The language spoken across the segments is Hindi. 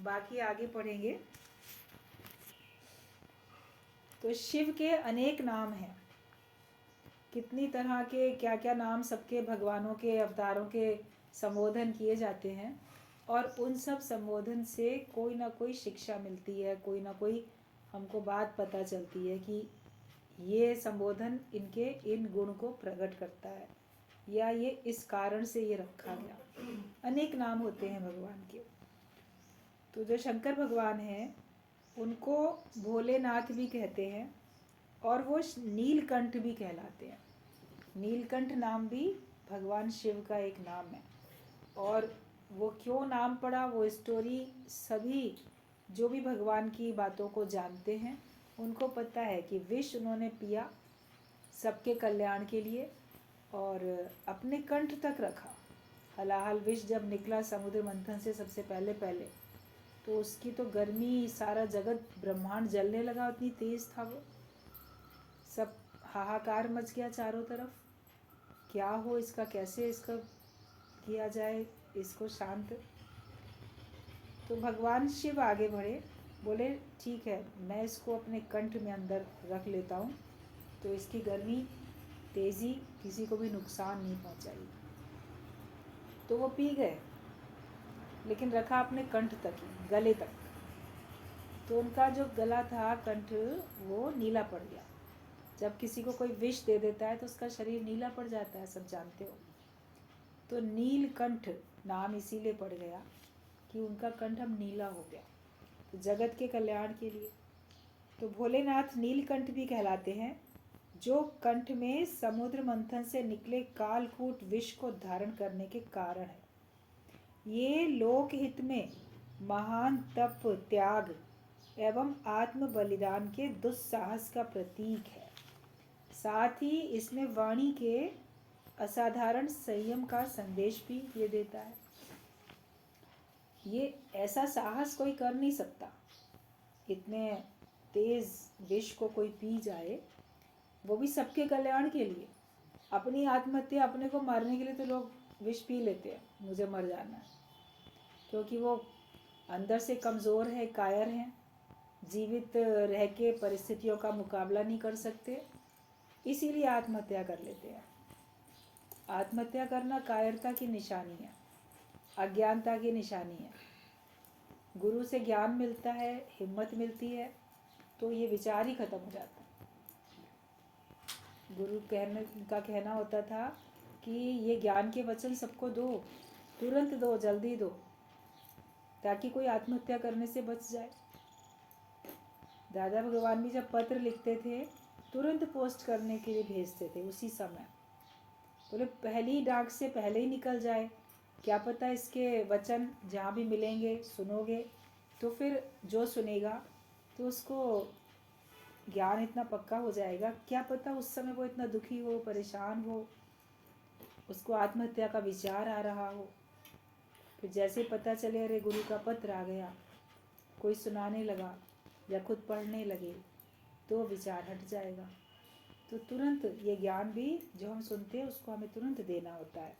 बाकी आगे पढ़ेंगे। तो शिव के अनेक नाम हैं, कितनी तरह के क्या क्या नाम सबके भगवानों के अवतारों के संबोधन किए जाते हैं, और उन सब संबोधन से कोई ना कोई शिक्षा मिलती है, कोई ना कोई हमको बात पता चलती है कि ये संबोधन इनके इन गुण को प्रकट करता है, या ये इस कारण से ये रखा गया। अनेक नाम होते हैं भगवान के। तो जो शंकर भगवान हैं उनको भोलेनाथ भी कहते हैं, और वो नीलकंठ भी कहलाते हैं। नीलकंठ नाम भी भगवान शिव का एक नाम है। और वो क्यों नाम पड़ा, वो स्टोरी सभी जो भी भगवान की बातों को जानते हैं उनको पता है कि विष उन्होंने पिया सबके कल्याण के लिए, और अपने कंठ तक रखा। हलाहल विष जब निकला समुद्र मंथन से सबसे पहले तो उसकी तो गर्मी, सारा जगत ब्रह्मांड जलने लगा, उतनी तेज था वो। सब हाहाकार मच गया चारों तरफ, क्या हो इसका, कैसे इसका किया जाए इसको शांत। तो भगवान शिव आगे बढ़े, बोले ठीक है मैं इसको अपने कंठ में अंदर रख लेता हूँ, तो इसकी गर्मी तेज़ी किसी को भी नुकसान नहीं पहुँचाएगी। तो वो पी गए, लेकिन रखा अपने कंठ तक ही, गले तक। तो उनका जो गला था, कंठ, वो नीला पड़ गया। जब किसी को कोई विष दे देता है तो उसका शरीर नीला पड़ जाता है, सब जानते हो। तो नीलकंठ नाम इसीलिए पड़ गया कि उनका कंठ अब नीला हो गया, तो जगत के कल्याण के लिए। तो भोलेनाथ नीलकंठ भी कहलाते हैं, जो कंठ में समुद्र मंथन से निकले कालकूट विष को धारण करने के कारण है। ये लोकहित में महान तप, त्याग एवं आत्म बलिदान के दुस्साहस का प्रतीक है। साथ ही इसमें वाणी के असाधारण संयम का संदेश भी ये देता है। ये ऐसा साहस कोई कर नहीं सकता, इतने तेज विष को कोई पी जाए, वो भी सबके कल्याण के लिए। अपनी आत्महत्या, अपने को मारने के लिए तो लोग विष पी लेते हैं, मुझे मर जाना है, क्योंकि वो अंदर से कमज़ोर है, कायर हैं, जीवित रह के परिस्थितियों का मुकाबला नहीं कर सकते, इसीलिए आत्महत्या कर लेते हैं। आत्महत्या करना कायरता की निशानी है, अज्ञानता की निशानी है। गुरु से ज्ञान मिलता है, हिम्मत मिलती है, तो ये विचार ही खत्म हो जाता है। गुरु का कहना होता था कि ये ज्ञान के वचन सबको दो, तुरंत दो, जल्दी दो, ताकि कोई आत्महत्या करने से बच जाए। दादा भगवान भी जब पत्र लिखते थे तुरंत पोस्ट करने के लिए भेजते थे उसी समय। बोले पहली डाक से पहले ही निकल जाए, क्या पता इसके वचन जहाँ भी मिलेंगे सुनोगे तो फिर जो सुनेगा तो उसको ज्ञान इतना पक्का हो जाएगा, क्या पता उस समय वो इतना दुखी हो, परेशान हो, उसको आत्महत्या का विचार आ रहा हो, फिर जैसे पता चले अरे गुरु का पत्र आ गया, कोई सुनाने लगा या खुद पढ़ने लगे, तो विचार हट जाएगा। तो तुरंत ये ज्ञान भी जो हम सुनते हैं उसको हमें तुरंत देना होता है।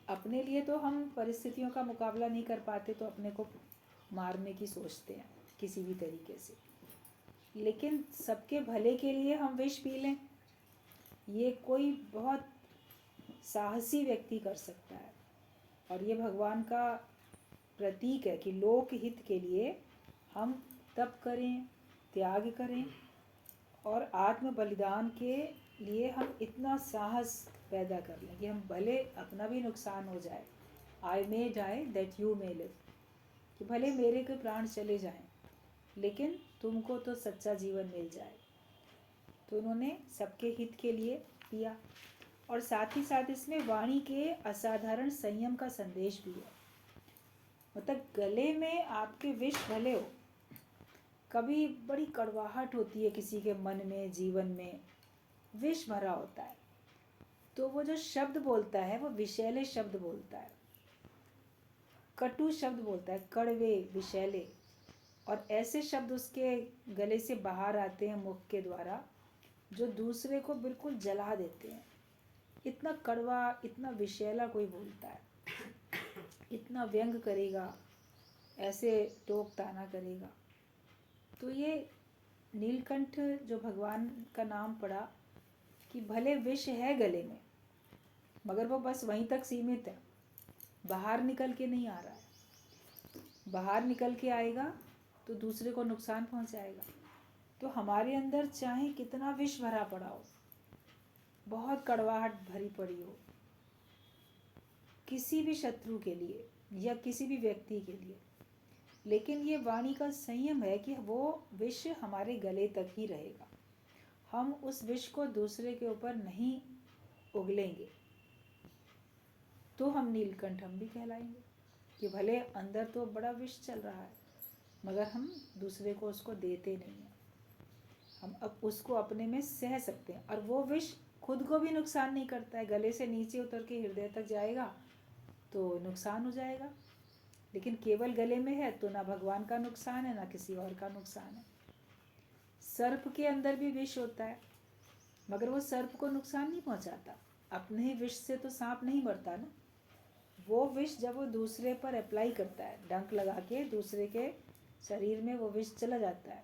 अपने लिए तो हम परिस्थितियों का मुकाबला नहीं कर पाते तो अपने को मारने की सोचते हैं किसी भी तरीके से, लेकिन सबके भले के लिए हम विष पी लें, ये कोई बहुत साहसी व्यक्ति कर सकता है। और ये भगवान का प्रतीक है कि लोक हित के लिए हम तप करें, त्याग करें, और आत्म बलिदान के लिए हम इतना साहस पैदा कर लें कि हम भले अपना भी नुकसान हो जाए, I may die that you may live, कि भले मेरे के प्राण चले जाएं लेकिन तुमको तो सच्चा जीवन मिल जाए। तो उन्होंने सबके हित के लिए पिया, और साथ ही साथ इसमें वाणी के असाधारण संयम का संदेश भी है। मतलब गले में आपके विष भले हो, कभी बड़ी कड़वाहट होती है किसी के मन में, जीवन में विष भरा होता है, तो वो जो शब्द बोलता है वो विषैले शब्द बोलता है, कटु शब्द बोलता है, कड़वे, विषैले, और ऐसे शब्द उसके गले से बाहर आते हैं मुख के द्वारा जो दूसरे को बिल्कुल जला देते हैं। इतना कड़वा, इतना विषैला कोई बोलता है, इतना व्यंग करेगा, ऐसे टोक ताना करेगा। तो ये नीलकंठ जो भगवान का नाम पड़ा कि भले विष है गले में, मगर वो बस वहीं तक सीमित है, बाहर निकल के नहीं आ रहा है। बाहर निकल के आएगा तो दूसरे को नुकसान पहुंचाएगा। तो हमारे अंदर चाहे कितना विष भरा पड़ा हो, बहुत कड़वाहट भरी पड़ी हो किसी भी शत्रु के लिए या किसी भी व्यक्ति के लिए, लेकिन ये वाणी का संयम है कि वो विष हमारे गले तक ही रहेगा। हम उस विष को दूसरे के ऊपर नहीं उगलेंगे, तो हम नीलकंठ हम भी कहलाएंगे कि भले अंदर तो बड़ा विष चल रहा है, मगर हम दूसरे को उसको देते नहीं हैं। हम अब उसको अपने में सह सकते हैं, और वो विष खुद को भी नुकसान नहीं करता है। गले से नीचे उतर के हृदय तक जाएगा तो नुकसान हो जाएगा, लेकिन केवल गले में है तो ना भगवान का नुकसान है ना किसी और का नुकसान है। सर्प के अंदर भी विष होता है, मगर वो सर्प को नुकसान नहीं पहुंचाता। अपने ही विष से तो सांप नहीं मरता ना। वो विष जब वो दूसरे पर अप्लाई करता है, डंक लगा के दूसरे के शरीर में वो विष चला जाता है,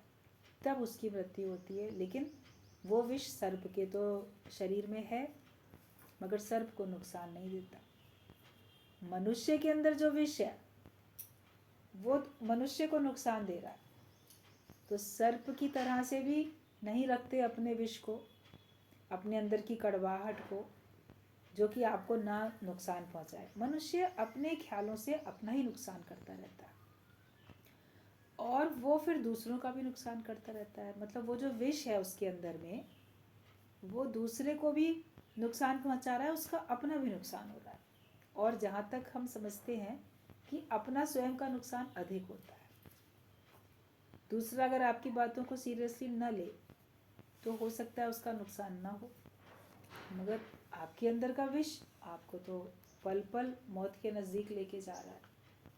तब उसकी मृत्यु होती है। लेकिन वो विष सर्प के तो शरीर में है, मगर सर्प को नुकसान नहीं देता। मनुष्य के अंदर जो विष है वो मनुष्य को नुकसान दे रहा है। तो सर्प की तरह से भी नहीं रखते अपने विष को, अपने अंदर की कड़वाहट को, जो कि आपको ना नुकसान पहुंचाए। मनुष्य अपने ख्यालों से अपना ही नुकसान करता रहता है, और वो फिर दूसरों का भी नुकसान करता रहता है। मतलब वो जो विष है उसके अंदर में, वो दूसरे को भी नुकसान पहुंचा रहा है, उसका अपना भी नुकसान हो रहा है। और जहाँ तक हम समझते हैं कि अपना स्वयं का नुकसान अधिक होता है। दूसरा अगर आपकी बातों को सीरियसली न ले तो हो सकता है उसका नुकसान ना हो, मगर आपके अंदर का विष आपको तो पल पल मौत के नज़दीक लेके जा रहा है।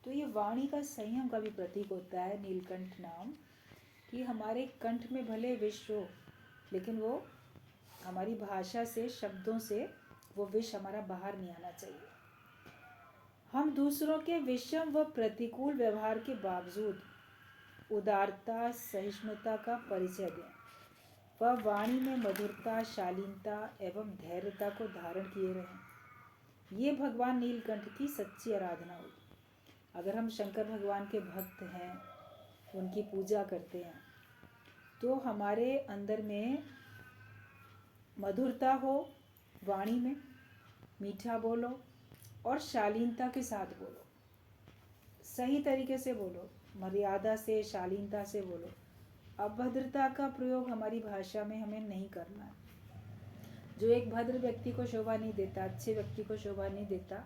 तो ये वाणी का संयम का भी प्रतीक होता है नीलकंठ नाम, कि हमारे कंठ में भले विष हो, लेकिन वो हमारी भाषा से, शब्दों से वो विष हमारा बाहर नहीं आना चाहिए। हम दूसरों के विषम व प्रतिकूल व्यवहार के बावजूद उदारता, सहिष्णुता का परिचय दें। वह वाणी में मधुरता, शालीनता एवं धैर्यता को धारण किए रहें। ये भगवान नीलकंठ की सच्ची आराधना होगी। अगर हम शंकर भगवान के भक्त हैं, उनकी पूजा करते हैं, तो हमारे अंदर में मधुरता हो, वाणी में मीठा बोलो और शालीनता के साथ बोलो, सही तरीके से बोलो, मर्यादा से, शालीनता से बोलो। अभद्रता का प्रयोग हमारी भाषा में हमें नहीं करना है। जो एक भद्र व्यक्ति को शोभा नहीं देता, अच्छे व्यक्ति को शोभा नहीं देता,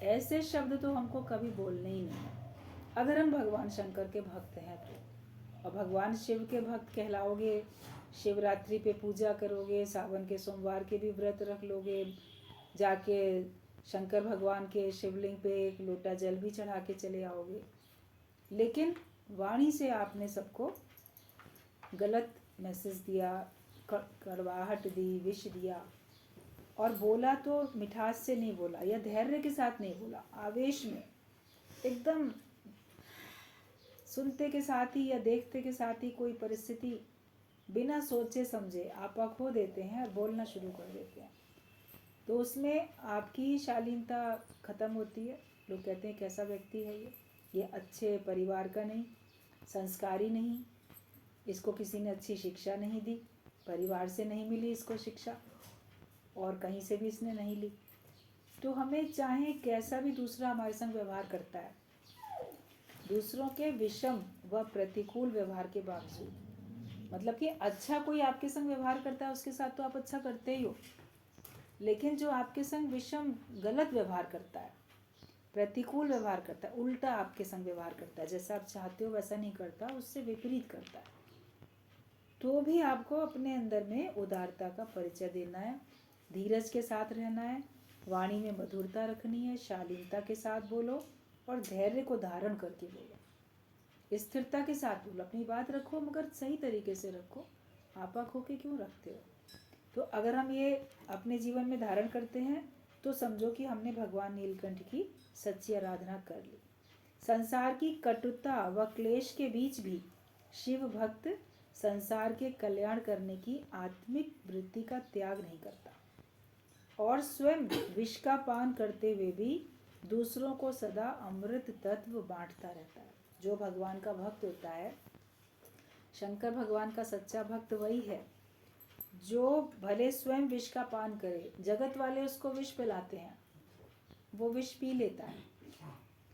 ऐसे शब्द तो हमको कभी बोलने ही नहीं है, अगर हम भगवान शंकर के भक्त हैं तो। और भगवान शिव के भक्त कहलाओगे, शिवरात्रि पे पूजा करोगे, सावन के सोमवार के भी व्रत रख लोगे, जाके शंकर भगवान के शिवलिंग पे एक लोटा जल भी चढ़ा के चले आओगे, लेकिन वाणी से आपने सबको गलत मैसेज दिया, कड़वाहट दी, विष दिया, और बोला तो मिठास से नहीं बोला या धैर्य के साथ नहीं बोला, आवेश में एकदम सुनते के साथ ही या देखते के साथ ही कोई परिस्थिति बिना सोचे समझे आपा खो देते हैं और बोलना शुरू कर देते हैं, तो उसमें आपकी शालीनता खत्म होती है। लोग कहते हैं कैसा व्यक्ति है ये अच्छे परिवार का नहीं, संस्कारी नहीं, इसको किसी ने अच्छी शिक्षा नहीं दी, परिवार से नहीं मिली इसको शिक्षा, और कहीं से भी इसने नहीं ली। तो हमें चाहे कैसा भी दूसरा हमारे संग व्यवहार करता है, दूसरों के विषम व प्रतिकूल व्यवहार के बावजूद, मतलब कि अच्छा कोई आपके संग व्यवहार करता है उसके साथ तो आप अच्छा करते ही हो, लेकिन जो आपके संग विषम गलत व्यवहार करता है, प्रतिकूल व्यवहार करता है, उल्टा आपके संग व्यवहार करता है, जैसा आप चाहते हो वैसा नहीं करता, उससे विपरीत करता है, तो भी आपको अपने अंदर में उदारता का परिचय देना है, धीरज के साथ रहना है, वाणी में मधुरता रखनी है, शालीनता के साथ बोलो और धैर्य को धारण करके बोलो, स्थिरता के साथ बोलो, अपनी बात रखो मगर सही तरीके से रखो, आपा खो के क्यों रखते हो। तो अगर हम ये अपने जीवन में धारण करते हैं तो समझो कि हमने भगवान नीलकंठ की सच्ची आराधना कर ली। संसार की कटुता व क्लेश के बीच भी शिव भक्त संसार के कल्याण करने की आत्मिक वृत्ति का त्याग नहीं करता और स्वयं विष का पान करते हुए भी दूसरों को सदा अमृत तत्व बांटता रहता है। जो भगवान का भक्त होता है, शंकर भगवान का सच्चा भक्त वही है जो भले स्वयं विष का पान करे, जगत वाले उसको विष पिलाते हैं, वो विष पी लेता है,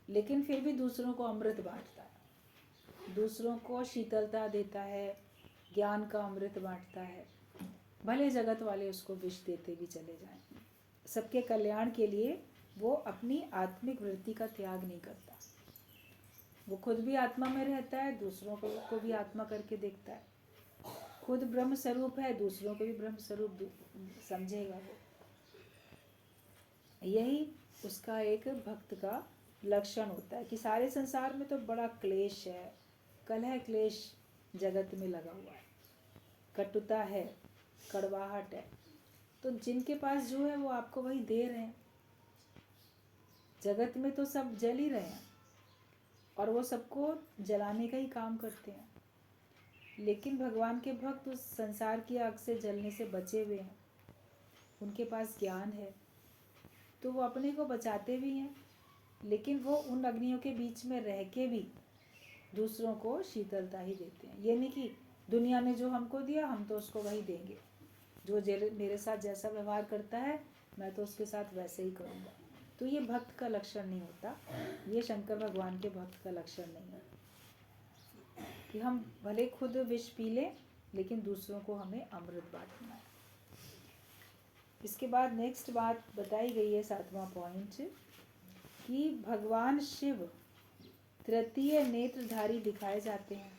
लेकिन फिर भी दूसरों को अमृत बांटता है, दूसरों को शीतलता देता है, ज्ञान का अमृत बांटता है। भले जगत वाले उसको विष देते भी चले जाएं, सबके कल्याण के लिए वो अपनी आत्मिक वृत्ति का त्याग नहीं करता। वो खुद भी आत्मा में रहता है, दूसरों को भी आत्मा करके देखता है। खुद ब्रह्म स्वरूप है, दूसरों को भी ब्रह्म स्वरूप समझेगा वो। यही उसका एक भक्त का लक्षण होता है कि सारे संसार में तो बड़ा क्लेश है, कलह क्लेश जगत में लगा हुआ है, कटुता है, कड़वाहट है, तो जिनके पास जो है वो आपको वही दे रहे हैं। जगत में तो सब जल ही रहे हैं और वो सबको जलाने का ही काम करते हैं, लेकिन भगवान के भक्त उस संसार की आग से जलने से बचे हुए हैं। उनके पास ज्ञान है तो वो अपने को बचाते भी हैं, लेकिन वो उन अग्नियों के बीच में रह के भी दूसरों को शीतलता ही देते हैं। ये नहीं कि दुनिया ने जो हमको दिया हम तो उसको वही देंगे, जो मेरे साथ जैसा व्यवहार करता है मैं तो उसके साथ वैसे ही करूँगा। तो ये भक्त का लक्षण नहीं होता, ये शंकर भगवान के भक्त का लक्षण नहीं है कि हम भले खुद विष पी लें लेकिन दूसरों को हमें अमृत बांटना है। इसके बाद नेक्स्ट बात बताई गई है, 7वां पॉइंट, कि भगवान शिव तृतीय नेत्रधारी दिखाए जाते हैं।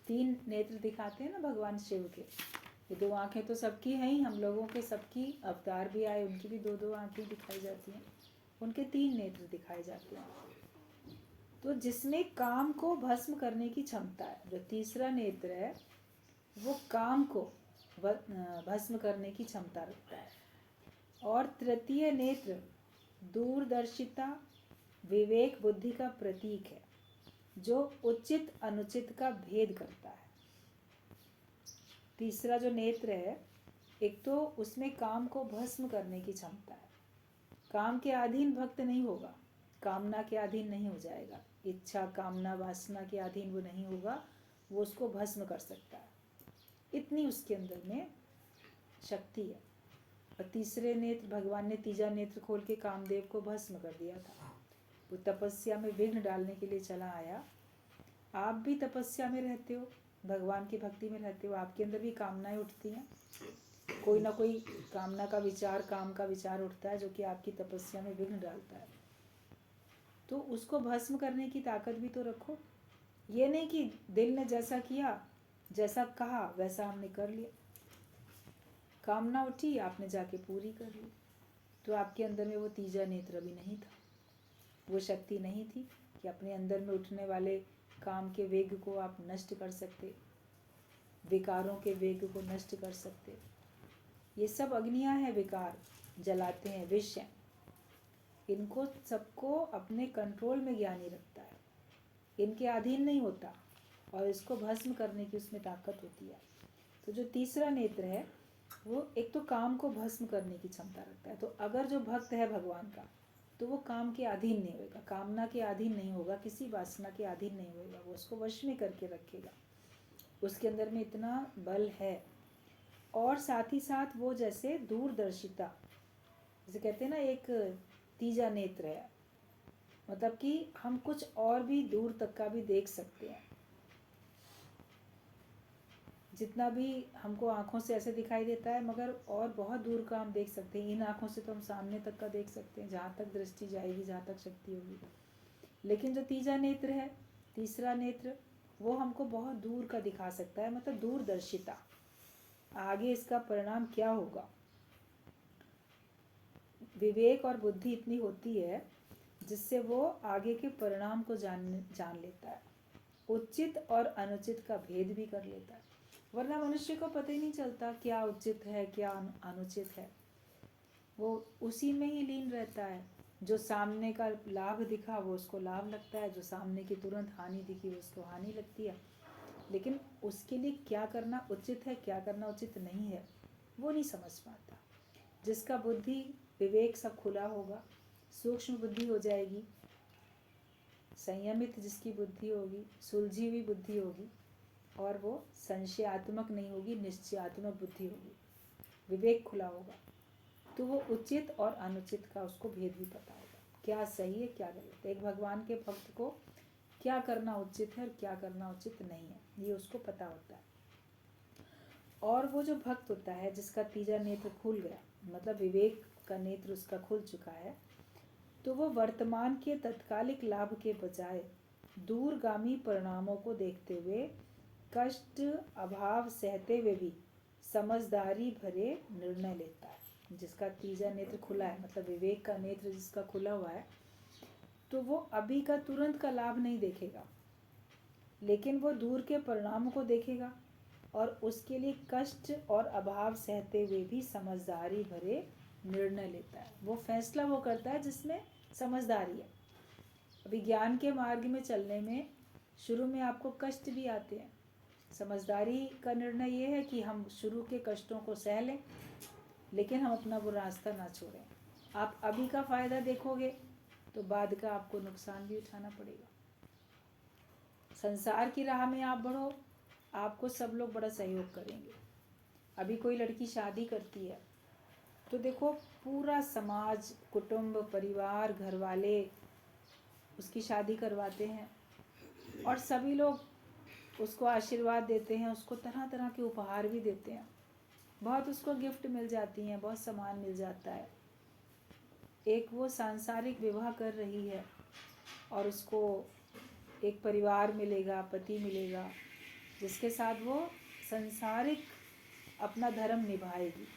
3 नेत्र दिखाते हैं ना भगवान शिव के। ये 2 आँखें तो सबकी हैं ही, हम लोगों के सबकी अवतार भी आए उनकी भी 2-2 आँखें दिखाई जाती हैं, उनके 3 नेत्र दिखाए जाते हैं। तो जिसमें काम को भस्म करने की क्षमता है, जो तीसरा नेत्र है वो काम को भस्म करने की क्षमता रखता है, और तृतीय नेत्र दूरदर्शिता विवेक बुद्धि का प्रतीक है, जो उचित अनुचित का भेद करता है। तीसरा जो नेत्र है, एक तो उसमें काम को भस्म करने की क्षमता है, काम के अधीन भक्त नहीं होगा, कामना के अधीन नहीं हो जाएगा, इच्छा कामना वासना के अधीन वो नहीं होगा, वो उसको भस्म कर सकता है, इतनी उसके अंदर में शक्ति है। और तीसरे नेत्र, भगवान ने तीजा नेत्र खोल के कामदेव को भस्म कर दिया था। वो तपस्या में विघ्न डालने के लिए चला आया। आप भी तपस्या में रहते हो, भगवान की भक्ति में रहते हो, आपके अंदर भी कामनाएं उठती हैं, कोई ना कोई कामना का विचार, काम का विचार उठता है जो कि आपकी तपस्या में विघ्न डालता है। तो उसको भस्म करने की ताकत भी तो रखो। ये नहीं कि दिल ने जैसा किया, जैसा कहा वैसा हमने कर लिया, कामना उठी आपने जाके पूरी कर ली। तो आपके अंदर में वो तीजा नेत्र भी नहीं था, वो शक्ति नहीं थी कि अपने अंदर में उठने वाले काम के वेग को आप नष्ट कर सकते, विकारों के वेग को नष्ट कर सकते। ये सब अग्नियां हैं, विकार जलाते हैं, विष हैं, इनको सबको अपने कंट्रोल में ज्ञानी रखता है, इनके अधीन नहीं होता और इसको भस्म करने की उसमें ताकत होती है। तो जो तीसरा नेत्र है वो एक तो काम को भस्म करने की क्षमता रखता है। तो अगर जो भक्त है भगवान का, तो वो काम के अधीन नहीं होगा, कामना के अधीन नहीं होगा, किसी वासना के अधीन नहीं होगा, वो उसको वश में करके रखेगा, उसके अंदर में इतना बल है। और साथ ही साथ वो जैसे दूरदर्शिता, जैसे कहते हैं ना एक तीजा नेत्र है, मतलब कि हम कुछ और भी दूर तक का भी देख सकते हैं, जितना भी हमको आँखों से ऐसे दिखाई देता है मगर और बहुत दूर का हम देख सकते हैं। इन आँखों से तो हम सामने तक का देख सकते हैं, जहाँ तक दृष्टि जाएगी, जहाँ तक शक्ति होगी। लेकिन जो तीजा नेत्र है, तीसरा नेत्र, वो हमको बहुत दूर का दिखा सकता है, मतलब दूरदर्शिता, आगे इसका परिणाम क्या होगा। विवेक और बुद्धि इतनी होती है जिससे वो आगे के परिणाम को जान लेता है, उचित और अनुचित का भेद भी कर लेता है। वरना मनुष्य को पता ही नहीं चलता क्या उचित है क्या अनुचित है, वो उसी में ही लीन रहता है, जो सामने का लाभ दिखा वो उसको लाभ लगता है, जो सामने की तुरंत हानि दिखी वो उसको हानि लगती है। लेकिन उसके लिए क्या करना उचित है, क्या करना उचित नहीं है, वो नहीं समझ पाता। जिसका बुद्धि विवेक सब खुला होगा, सूक्ष्म बुद्धि हो जाएगी, संयमित जिसकी बुद्धि होगी, सुलझी हुई बुद्धि होगी, और वो संशयात्मक नहीं होगी, निश्चयात्मक बुद्धि होगी, विवेक खुला होगा, तो वो उचित और अनुचित का उसको भेद भी पता होगा, क्या सही है क्या गलत है। एक भगवान के भक्त को क्या करना उचित है और क्या करना उचित नहीं है, ये उसको पता होता है। और वो जो भक्त होता है जिसका तीजा नेत्र खुल गया, मतलब विवेक का नेत्र उसका खुल चुका है, तो वो वर्तमान के तत्कालिक लाभ के बजाय दूरगामी परिणामों को देखते हुए, कष्ट अभाव सहते हुए भी समझदारी भरे निर्णय लेता है। जिसका तीजा नेत्र खुला है, मतलब विवेक का नेत्र जिसका खुला हुआ है, तो वो अभी का तुरंत का लाभ नहीं देखेगा, लेकिन वो दूर के परिणामों को देखेगा और उसके लिए कष्ट और अभाव सहते हुए भी समझदारी भरे निर्णय लेता है। वो फैसला वो करता है जिसमें समझदारी है। अभी ज्ञान के मार्ग में चलने में शुरू में आपको कष्ट भी आते हैं। समझदारी का निर्णय ये है कि हम शुरू के कष्टों को सह लें, लेकिन हम अपना वो रास्ता ना छोड़ें। आप अभी का फ़ायदा देखोगे तो बाद का आपको नुकसान भी उठाना पड़ेगा। संसार की राह में आप बढ़ो, आपको सब लोग बड़ा सहयोग करेंगे। अभी कोई लड़की शादी करती है तो देखो पूरा समाज, कुटुंब, परिवार, घर वाले उसकी शादी करवाते हैं और सभी लोग उसको आशीर्वाद देते हैं, उसको तरह तरह के उपहार भी देते हैं, बहुत उसको गिफ्ट मिल जाती हैं, बहुत सामान मिल जाता है। एक वो सांसारिक विवाह कर रही है और उसको एक परिवार मिलेगा, पति मिलेगा, जिसके साथ वो सांसारिक अपना धर्म निभाएगी।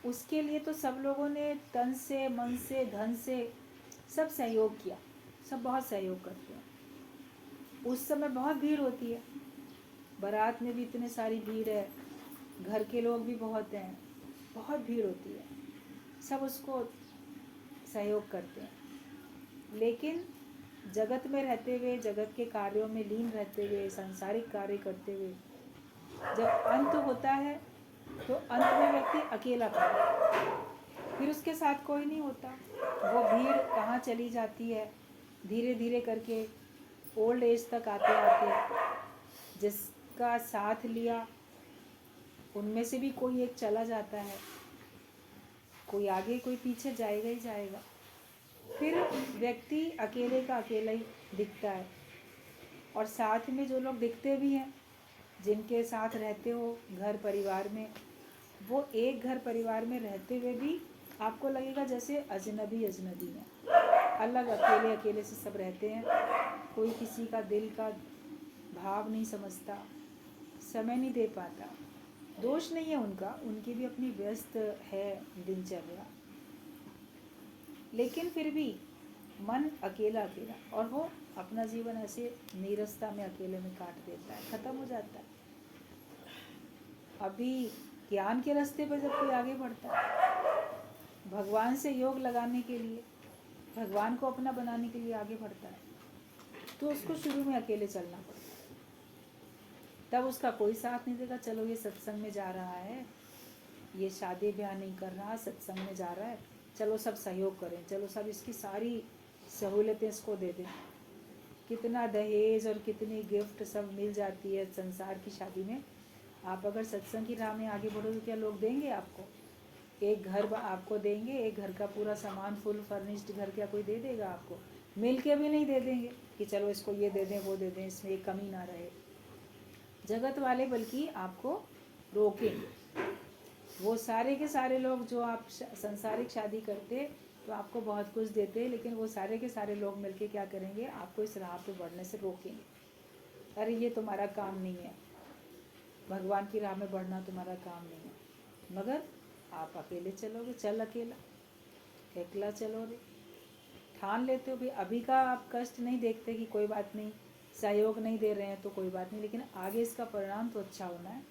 उसके लिए तो सब लोगों ने तन से, मन से, धन से सब सहयोग किया, सब बहुत सहयोग करते हैं। उस समय बहुत भीड़ होती है, बारात में भी इतने सारी भीड़ है, घर के लोग भी बहुत हैं, बहुत भीड़ होती है, सब उसको सहयोग करते हैं। लेकिन जगत में रहते हुए, जगत के कार्यों में लीन रहते हुए, सांसारिक कार्य करते हुए जब अंत होता है तो अंत में व्यक्ति अकेला पड़ता है, फिर उसके साथ कोई नहीं होता। वो भीड़ कहाँ चली जाती है, धीरे धीरे करके ओल्ड एज तक आते आते जिसका साथ लिया उनमें से भी कोई एक चला जाता है, कोई आगे कोई पीछे जाएगा ही जाएगा। फिर व्यक्ति अकेले का अकेला ही दिखता है। और साथ में जो लोग दिखते भी हैं, जिनके साथ रहते हो घर परिवार में, वो एक घर परिवार में रहते हुए भी आपको लगेगा जैसे अजनबी अजनबी हैं, अलग अकेले अकेले से सब रहते हैं। कोई किसी का दिल का भाव नहीं समझता, समय नहीं दे पाता। दोष नहीं है उनका, उनकी भी अपनी व्यस्त है दिनचर्या, लेकिन फिर भी मन अकेला अकेला, और वो अपना जीवन ऐसे नीरसता में अकेले में काट देता है, ख़त्म हो जाता है। अभी ज्ञान के रास्ते पर जब कोई आगे बढ़ता है, भगवान से योग लगाने के लिए, भगवान को अपना बनाने के लिए आगे बढ़ता है, तो उसको शुरू में अकेले चलना पड़ता है। तब उसका कोई साथ नहीं देगा, चलो ये सत्संग में जा रहा है, ये शादी ब्याह नहीं कर रहा, सत्संग में जा रहा है, चलो सब सहयोग करें, चलो सब इसकी सारी सहूलतें इसको दे दें। कितना दहेज और कितनी गिफ्ट सब मिल जाती है संसार की शादी में। आप अगर सत्संग की राह में आगे बढ़ो तो क्या लोग देंगे आपको? एक घर आपको देंगे, एक घर का पूरा सामान फुल फर्निश्ड घर क्या कोई दे देगा आपको? मिल के भी नहीं दे देंगे कि चलो इसको ये दे दें वो दे दें, इसमें एक कमी ना रहे। जगत वाले बल्कि आपको रोकेंगे। वो सारे के सारे लोग जो आप संसारिक शादी करते तो आपको बहुत कुछ देते, लेकिन वो सारे के सारे लोग मिलके क्या करेंगे, आपको इस राह पे बढ़ने से रोकेंगे। अरे ये तुम्हारा काम नहीं है, भगवान की राह में बढ़ना तुम्हारा काम नहीं है। मगर आप अकेले चलोगे, चल अकेला, अकेला चलो रे, ठान लेते हो भी। अभी का आप कष्ट नहीं देखते कि कोई बात नहीं, सहयोग नहीं दे रहे हैं तो कोई बात नहीं, लेकिन आगे इसका परिणाम तो अच्छा होना है,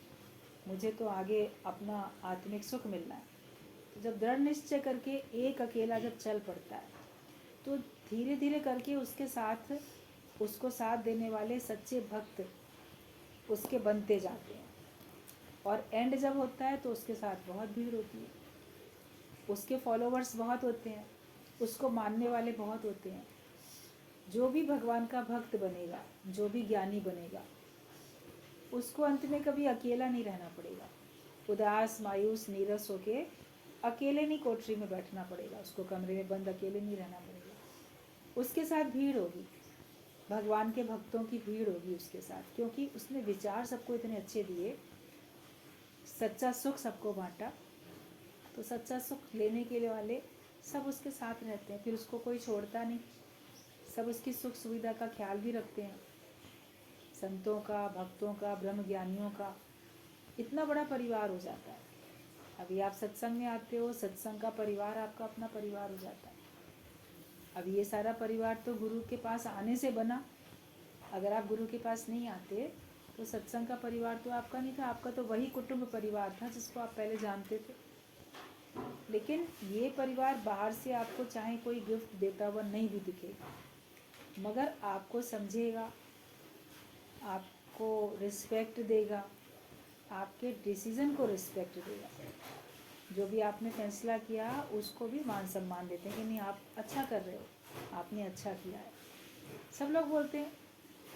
मुझे तो आगे अपना आत्मिक सुख मिलना है। तो जब दृढ़ निश्चय करके एक अकेला जब चल पड़ता है तो धीरे धीरे करके उसके साथ उसको साथ देने वाले सच्चे भक्त उसके बनते जाते हैं। और एंड जब होता है तो उसके साथ बहुत भीड़ होती है, उसके फॉलोवर्स बहुत होते हैं, उसको मानने वाले बहुत होते हैं। जो भी भगवान का भक्त बनेगा, जो भी ज्ञानी बनेगा, उसको अंत में कभी अकेला नहीं रहना पड़ेगा। उदास मायूस नीरस होके अकेले नहीं कोठरी में बैठना पड़ेगा, उसको कमरे में बंद अकेले नहीं रहना पड़ेगा। उसके साथ भीड़ होगी, भगवान के भक्तों की भीड़ होगी उसके साथ, क्योंकि उसने विचार सबको इतने अच्छे दिए, सच्चा सुख सबको बांटा, तो सच्चा सुख लेने के लिए वाले सब उसके साथ रहते हैं। फिर उसको कोई छोड़ता नहीं, सब उसकी सुख सुविधा का ख्याल भी रखते हैं। संतों का, भक्तों का, ब्रह्म ज्ञानियों का इतना बड़ा परिवार हो जाता है। अभी आप सत्संग में आते हो, सत्संग का परिवार आपका अपना परिवार हो जाता है। अब ये सारा परिवार तो गुरु के पास आने से बना। अगर आप गुरु के पास नहीं आते तो सत्संग का परिवार तो आपका नहीं था, आपका तो वही कुटुंब परिवार था जिसको आप पहले जानते थे। लेकिन ये परिवार बाहर से आपको चाहे कोई गिफ्ट देता हुआ नहीं भी दिखेगा, मगर आपको समझेगा, आपको रिस्पेक्ट देगा, आपके डिसीज़न को रिस्पेक्ट देगा। जो भी आपने फैसला किया उसको भी मान सम्मान देते हैं कि नहीं आप अच्छा कर रहे हो, आपने अच्छा किया है। सब लोग बोलते हैं,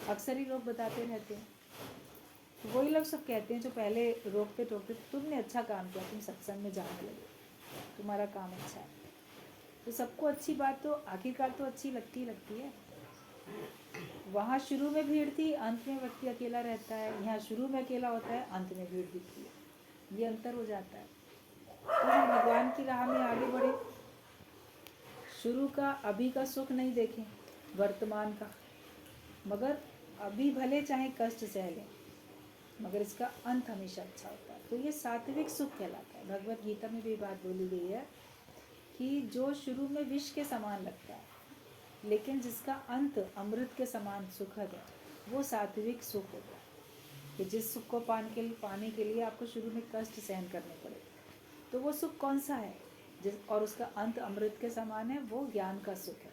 अक्सर ही लोग बताते रहते हैं, तो वही लोग सब कहते हैं जो पहले रोकते टोकते तुमने अच्छा काम किया, तुम सत्संग में जाने लगे, तुम्हारा काम अच्छा है। तो सबको अच्छी बात तो आखिरकार तो अच्छी लगती है। वहाँ शुरू में भीड़ थी, अंत में व्यक्ति अकेला रहता है। यहाँ शुरू में अकेला होता है, अंत में भीड़ दिखती है। ये अंतर हो जाता है। तो हम भगवान की राह में आगे बढ़े, शुरू का अभी का सुख नहीं देखें, वर्तमान का, मगर अभी भले चाहे कष्ट सह लें, मगर इसका अंत हमेशा अच्छा होता है। तो ये सात्विक सुख कहलाता है। भगवत गीता में भी बात बोली गई है कि जो शुरू में विष के समान लगता है लेकिन जिसका अंत अमृत के समान सुखद है, वो सात्विक सुख होता है। कि जिस सुख को पाने के लिए आपको शुरू में कष्ट सहन करने पड़े, तो वो सुख कौन सा है और उसका अंत अमृत के समान है, वो ज्ञान का सुख है।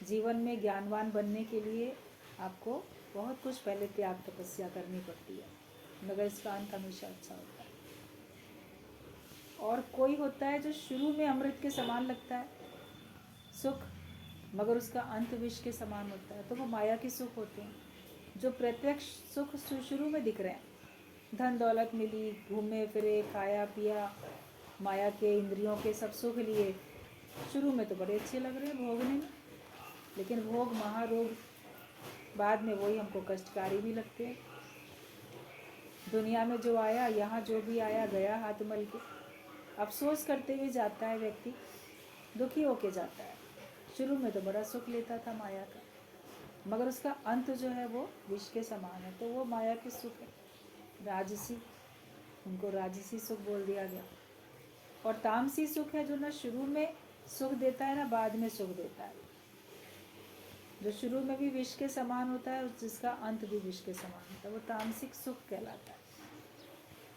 जीवन में ज्ञानवान बनने के लिए आपको बहुत कुछ पहले त्याग तपस्या करनी पड़ती है, मगर इसका अंत हमेशा अच्छा होता है। और कोई होता है जो शुरू में अमृत के समान लगता है सुख, मगर उसका अंत विष के समान होता है, तो वो माया के सुख होते हैं। जो प्रत्यक्ष सुख शुरू में दिख रहे हैं, धन दौलत मिली, घूमे फिरे, खाया पिया, माया के इंद्रियों के सब सुख लिए, शुरू में तो बड़े अच्छे लग रहे हैं भोगने में, लेकिन भोग महारोग बाद में वही हमको कष्टकारी भी लगते हैं। दुनिया में जो आया, यहाँ जो भी आया गया हाथ मल के, अफसोस करते हुए जाता है व्यक्ति, दुखी होके जाता है। शुरू में तो बड़ा सुख लेता था माया का, मगर उसका अंत जो है वो विष के समान है, तो वो माया के सुख है, राजसी, उनको राजसी सुख बोल दिया गया। और तामसी सुख है जो ना शुरू में सुख देता है ना बाद में सुख देता है, जो शुरू में भी विष के समान होता है, जिसका अंत भी विष के समान होता है, वो तामसिक सुख कहलाता है।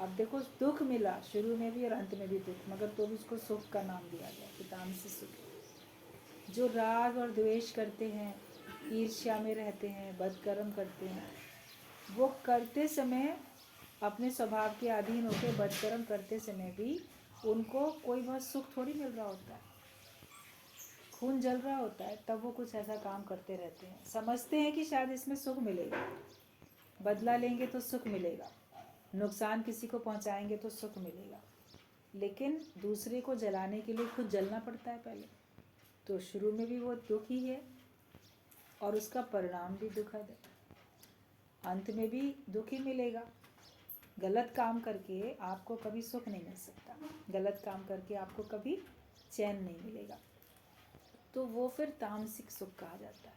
अब देखो, दुख मिला शुरू में भी और अंत में भी दुख, मगर तो भी उसको सुख का नाम दिया गया कि तामसिक सुख। जो राग और द्वेष करते हैं, ईर्ष्या में रहते हैं, बदकर्म करते हैं, वो करते समय अपने स्वभाव के अधीन होकर बदकर्म करते समय भी उनको कोई बहुत सुख थोड़ी मिल रहा होता है, खून जल रहा होता है, तब वो कुछ ऐसा काम करते रहते हैं। समझते हैं कि शायद इसमें सुख मिलेगा, बदला लेंगे तो सुख मिलेगा, नुकसान किसी को पहुंचाएंगे तो सुख मिलेगा, लेकिन दूसरे को जलाने के लिए खुद जलना पड़ता है पहले। तो शुरू में भी वो दुख ही है और उसका परिणाम भी दुखद है, अंत में भी दुख ही मिलेगा। गलत काम करके आपको कभी सुख नहीं मिल सकता, गलत काम करके आपको कभी चैन नहीं मिलेगा, तो वो फिर तामसिक सुख कहा जाता है।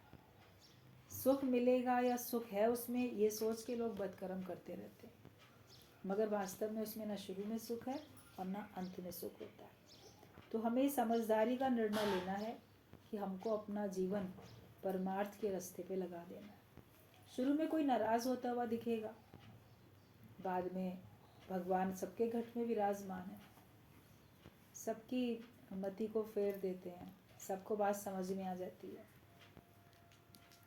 सुख मिलेगा या सुख है उसमें, ये सोच के लोग बदकर्म करते रहते हैं, मगर वास्तव में उसमें ना शुरू में सुख है और ना अंत में सुख होता है। तो हमें समझदारी का निर्णय लेना है कि हमको अपना जीवन परमार्थ के रास्ते पे लगा देना है। शुरू में कोई नाराज़ होता हुआ दिखेगा, बाद में भगवान सबके घट में विराजमान है, सबकी मति को फेर देते हैं, सबको बात समझ में आ जाती है।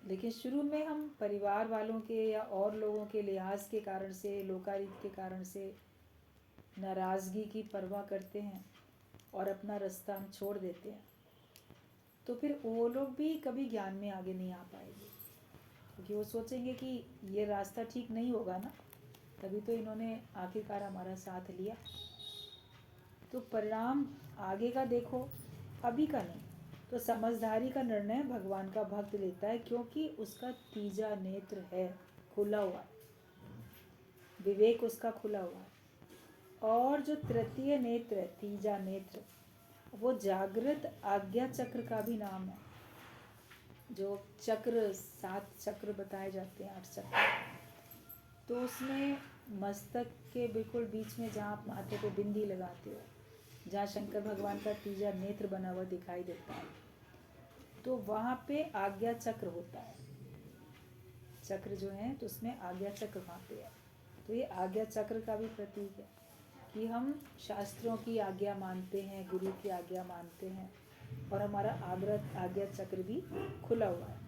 लेकिन शुरू में हम परिवार वालों के या और लोगों के लिहाज के कारण से, लोकारीत के कारण से नाराज़गी की परवाह करते हैं और अपना रास्ता हम छोड़ देते हैं, तो फिर वो लोग भी कभी ज्ञान में आगे नहीं आ पाएंगे, क्योंकि वो सोचेंगे कि ये रास्ता ठीक नहीं होगा ना, तभी तो इन्होंने आखिरकार हमारा साथ लिया। तो परिणाम आगे का देखो, अभी का नहीं। तो समझदारी का निर्णय भगवान का भक्त लेता है, क्योंकि उसका तीजा नेत्र है, खुला हुआ, विवेक उसका खुला हुआ है। और जो तृतीय नेत्र है, तीजा नेत्र, वो जागृत आज्ञा चक्र का भी नाम है। जो चक्र, 7 चक्र बताए जाते हैं, 8 चक्र, तो उसमें मस्तक के बिल्कुल बीच में जहाँ आप माथे पे बिंदी लगाते हो, जहाँ शंकर भगवान का तीजा नेत्र बना हुआ दिखाई देता है, तो वहाँ पे आज्ञा चक्र होता है। चक्र जो है तो उसमें आज्ञा चक्र वहाँ पे है। तो ये आज्ञा चक्र का भी प्रतीक है कि हम शास्त्रों की आज्ञा मानते हैं, गुरु की आज्ञा मानते हैं, और हमारा आज्ञा चक्र भी खुला हुआ है।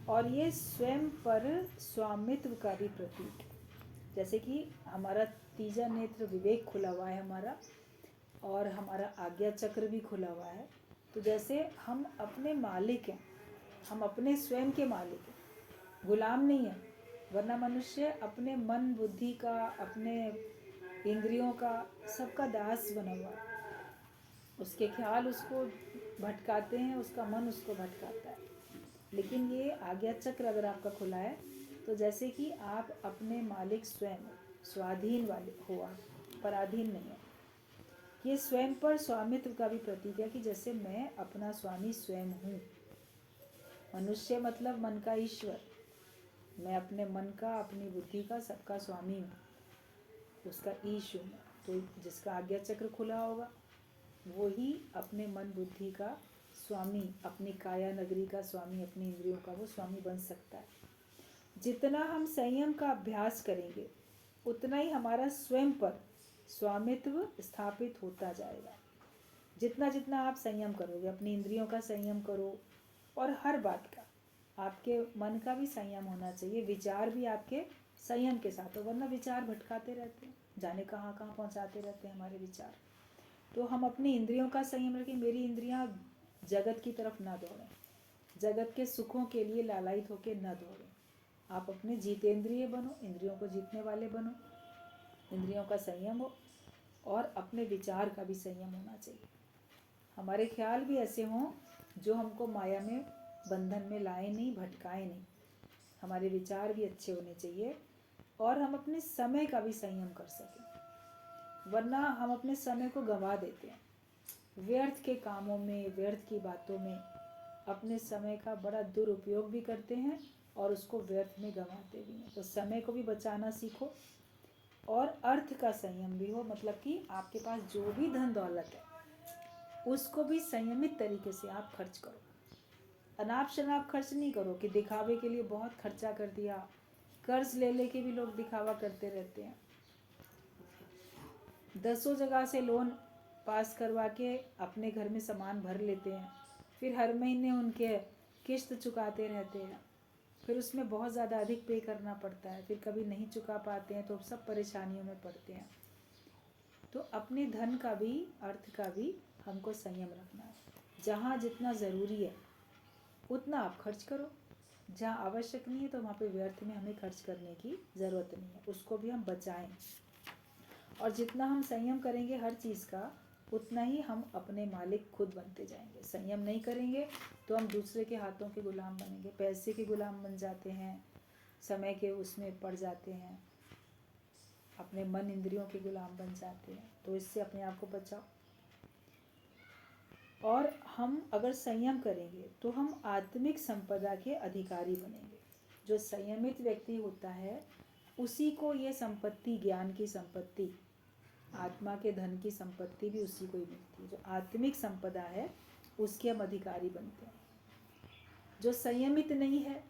और ये स्वयं पर स्वामित्व का भी प्रतीक है। जैसे कि हमारा तीजा नेत्र विवेक खुला हुआ है हमारा, और हमारा आज्ञा चक्र भी खुला हुआ है, तो जैसे हम अपने मालिक हैं, हम अपने स्वयं के मालिक हैं, गुलाम नहीं है। वरना मनुष्य अपने मन बुद्धि का, अपने इंद्रियों का, सबका दास बना हुआ है। उसके ख्याल उसको भटकाते हैं, उसका मन उसको भटकाता है। लेकिन ये आज्ञा चक्र अगर आपका खुला है, तो जैसे कि आप अपने मालिक स्वयं, स्वाधीन वाले हो आप, पराधीन नहीं है। ये स्वयं पर स्वामित्व का भी प्रतीक है कि जैसे मैं अपना स्वामी स्वयं हूँ। मनुष्य मतलब मन का ईश्वर, मैं अपने मन का, अपनी बुद्धि का, सबका स्वामी हूँ, उसका ईश हूँ। तो जिसका आज्ञा चक्र खुला होगा वो ही अपने मन बुद्धि का स्वामी, अपनी काया नगरी का स्वामी, अपनी इंद्रियों का वो स्वामी बन सकता है। जितना हम संयम का अभ्यास करेंगे उतना ही हमारा स्वयं पर स्वामित्व स्थापित होता जाएगा। जितना जितना आप संयम करोगे, अपनी इंद्रियों का संयम करो, और हर बात का, आपके मन का भी संयम होना चाहिए, विचार भी आपके संयम के साथ हो, वरना विचार भटकाते रहते हैं, जाने कहाँ कहाँ पहुँचाते रहते हैं हमारे विचार। तो हम अपनी इंद्रियों का संयम रखें, मेरी इंद्रियां जगत की तरफ ना दौड़ें, जगत के सुखों के लिए लालायित होकर न दौड़ें। आप अपने जीतेंद्रिय बनो, इंद्रियों को जीतने वाले बनो, इंद्रियों का संयम हो, और अपने विचार का भी संयम होना चाहिए। हमारे ख्याल भी ऐसे हों जो हमको माया में, बंधन में लाए नहीं, भटकाए नहीं। हमारे विचार भी अच्छे होने चाहिए, और हम अपने समय का भी संयम कर सकें, वरना हम अपने समय को गंवा देते हैं। व्यर्थ के कामों में, व्यर्थ की बातों में अपने समय का बड़ा दुरुपयोग भी करते हैं, और उसको व्यर्थ में गंवाते भी हैं। तो समय को भी बचाना सीखो, और अर्थ का संयम भी हो, मतलब कि आपके पास जो भी धन दौलत है उसको भी संयमित तरीके से आप खर्च करो। अनाप शनाप खर्च नहीं करो कि दिखावे के लिए बहुत खर्चा कर दिया। कर्ज ले लेके भी लोग दिखावा करते रहते हैं, 10 जगह से लोन पास करवा के अपने घर में सामान भर लेते हैं, फिर हर महीने उनके किस्त चुकाते रहते हैं, फिर उसमें बहुत ज़्यादा अधिक पे करना पड़ता है, फिर कभी नहीं चुका पाते हैं तो सब परेशानियों में पड़ते हैं। तो अपने धन का भी, अर्थ का भी हमको संयम रखना है। जहाँ जितना ज़रूरी है उतना आप खर्च करो, जहाँ आवश्यक नहीं है तो वहाँ पे व्यर्थ में हमें खर्च करने की ज़रूरत नहीं है, उसको भी हम बचाएं। और जितना हम संयम करेंगे हर चीज़ का, उतना ही हम अपने मालिक खुद बनते जाएंगे। संयम नहीं करेंगे तो हम दूसरे के हाथों के गुलाम बनेंगे, पैसे के गुलाम बन जाते हैं, समय के उसमें पड़ जाते हैं, अपने मन इंद्रियों के गुलाम बन जाते हैं। तो इससे अपने आप को बचाओ। और हम अगर संयम करेंगे तो हम आत्मिक संपदा के अधिकारी बनेंगे। जो संयमित व्यक्ति होता है उसी को ये संपत्ति, ज्ञान की संपत्ति, आत्मा के धन की संपत्ति भी उसी को ही मिलती है। जो आत्मिक संपदा है उसके हम अधिकारी बनते हैं। जो संयमित नहीं है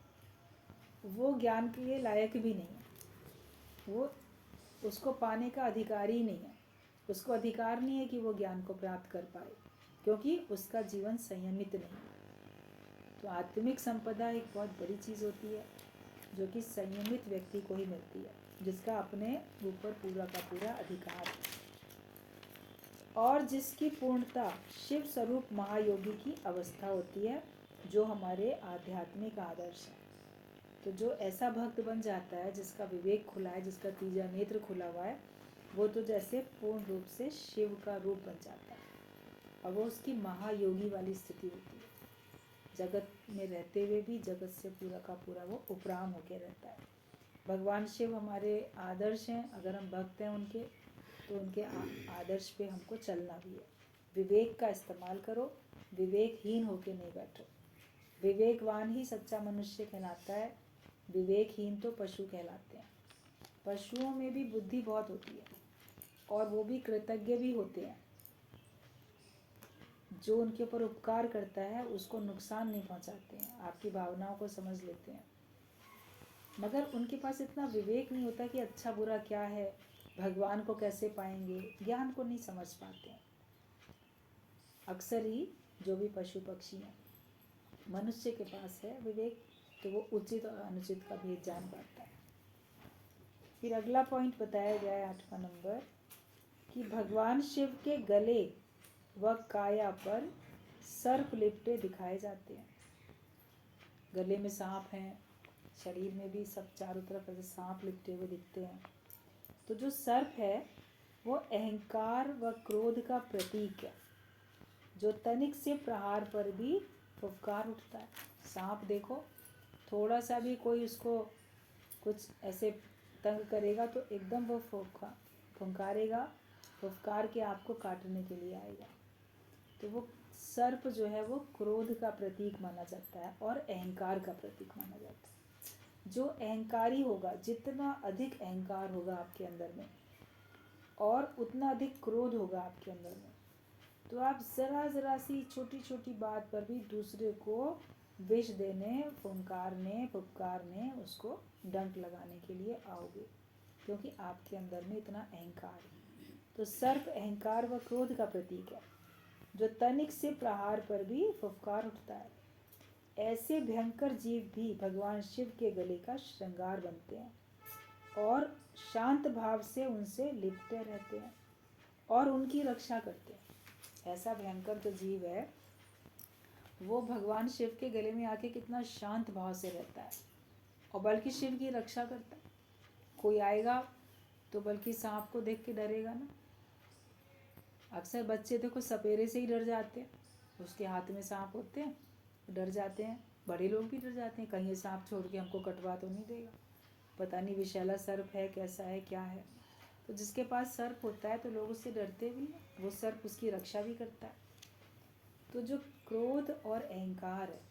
वो ज्ञान के लायक भी नहीं है, वो उसको पाने का अधिकारी ही नहीं है। उसको अधिकार नहीं है कि वो ज्ञान को प्राप्त कर पाए, क्योंकि उसका जीवन संयमित नहीं है। तो आत्मिक संपदा एक बहुत बड़ी चीज़ होती है जो कि संयमित व्यक्ति को ही मिलती है, जिसका अपने ऊपर पूरा का पूरा अधिकार है और जिसकी पूर्णता शिव स्वरूप महायोगी की अवस्था होती है, जो हमारे आध्यात्मिक आदर्श है। तो जो ऐसा भक्त बन जाता है जिसका विवेक खुला है, जिसका तीजा नेत्र खुला हुआ है, वो तो जैसे पूर्ण रूप से शिव का रूप बन जाता है और वो उसकी महायोगी वाली स्थिति होती है। जगत में रहते हुए भी जगत से पूरा का पूरा वो उपराम होके रहता है। भगवान शिव हमारे आदर्श हैं। अगर हम भक्त हैं उनके, तो उनके आदर्श पे हमको चलना भी है। विवेक का इस्तेमाल करो, विवेकहीन होके नहीं बैठो। विवेकवान ही सच्चा मनुष्य कहलाता है, विवेकहीन तो पशु कहलाते हैं। पशुओं में भी बुद्धि बहुत होती है और वो भी कृतज्ञ भी होते हैं। जो उनके ऊपर उपकार करता है उसको नुकसान नहीं पहुंचाते हैं, आपकी भावनाओं को समझ लेते हैं, मगर उनके पास इतना विवेक नहीं होता कि अच्छा बुरा क्या है, भगवान को कैसे पाएंगे, ज्ञान को नहीं समझ पाते हैं। अक्सर ही जो भी पशु पक्षी हैं, मनुष्य के पास है विवेक, तो वो उचित और अनुचित का भेद जान पाता है। फिर अगला पॉइंट बताया गया है 8वां नंबर, कि भगवान शिव के गले व काया पर सर्प लिपटे दिखाए जाते हैं। गले में सांप हैं, शरीर में भी सब चारों तरफ ऐसे सांप लिपटे हुए दिखते हैं। तो जो सर्प है वो अहंकार व क्रोध का प्रतीक है, जो तनिक से प्रहार पर भी फुफकार उठता है। सांप देखो, थोड़ा सा भी कोई उसको कुछ ऐसे तंग करेगा तो एकदम वो फुंकारेगा, फुफकार के आपको काटने के लिए आएगा। तो वो सर्प जो है वो क्रोध का प्रतीक माना जाता है और अहंकार का प्रतीक माना जाता है। जो अहंकारी होगा, जितना अधिक अहंकार होगा आपके अंदर में और उतना अधिक क्रोध होगा आपके अंदर में, तो आप ज़रा सी छोटी छोटी बात पर भी दूसरे को विष देने, फुफकारने, उसको डंक लगाने के लिए आओगे, क्योंकि आपके अंदर में इतना अहंकार है। तो सर्प अहंकार व क्रोध का प्रतीक है, जो तनिक से प्रहार पर भी फुफकार उठता है। ऐसे भयंकर जीव भी भगवान शिव के गले का श्रृंगार बनते हैं और शांत भाव से उनसे लिपटे रहते हैं और उनकी रक्षा करते हैं। ऐसा भयंकर जो जीव है वो भगवान शिव के गले में आके कितना शांत भाव से रहता है और बल्कि शिव की रक्षा करता है। कोई आएगा तो बल्कि सांप को देख के डरेगा ना। अक्सर बच्चे देखो सपेरे से ही डर जाते हैं, उसके हाथ में सांप होते हैं, डर जाते हैं। बड़े लोग भी डर जाते हैं, कहीं ये सांप छोड़ के हमको कटवा तो नहीं देगा, पता नहीं विषैला सर्प है, कैसा है, क्या है। तो जिसके पास सर्प होता है तो लोग उससे डरते भी हैं, वो सर्प उसकी रक्षा भी करता है। तो जो क्रोध और अहंकार है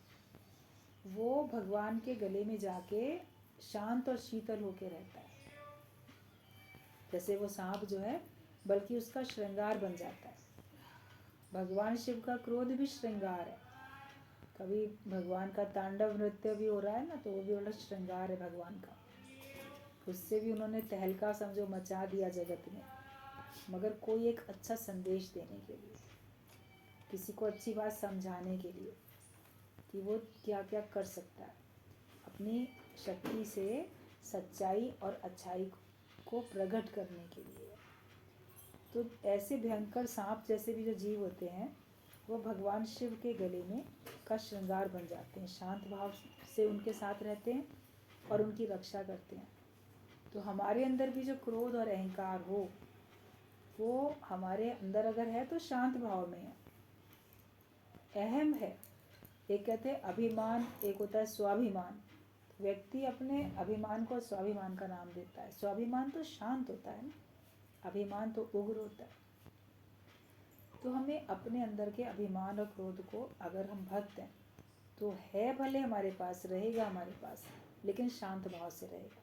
वो भगवान के गले में जाके शांत और शीतल होके रहता है। जैसे वो सांप जो है बल्कि उसका श्रृंगार बन जाता है। भगवान शिव का क्रोध भी श्रृंगार है। कभी भगवान का तांडव नृत्य भी हो रहा है ना, तो वो भी बड़ा श्रृंगार है भगवान का। उससे भी उन्होंने तहलका समझो मचा दिया जगत में, मगर कोई एक अच्छा संदेश देने के लिए, किसी को अच्छी बात समझाने के लिए कि वो क्या क्या कर सकता है, अपनी शक्ति से सच्चाई और अच्छाई को प्रकट करने के लिए। तो ऐसे भयंकर सांप जैसे भी जो जीव होते हैं वो भगवान शिव के गले में का श्रृंगार बन जाते हैं, शांत भाव से उनके साथ रहते हैं और उनकी रक्षा करते हैं। तो हमारे अंदर भी जो क्रोध और अहंकार हो वो हमारे अंदर अगर है तो शांत भाव में है, अहम है। एक कहते हैं अभिमान, एक होता है स्वाभिमान। व्यक्ति अपने अभिमान को स्वाभिमान का नाम देता है। स्वाभिमान तो शांत होता है ना, अभिमान तो उग्र होता है। तो हमें अपने अंदर के अभिमान और क्रोध को, अगर हम भक्त हैं तो है भले हमारे पास, रहेगा हमारे पास, लेकिन शांत भाव से रहेगा।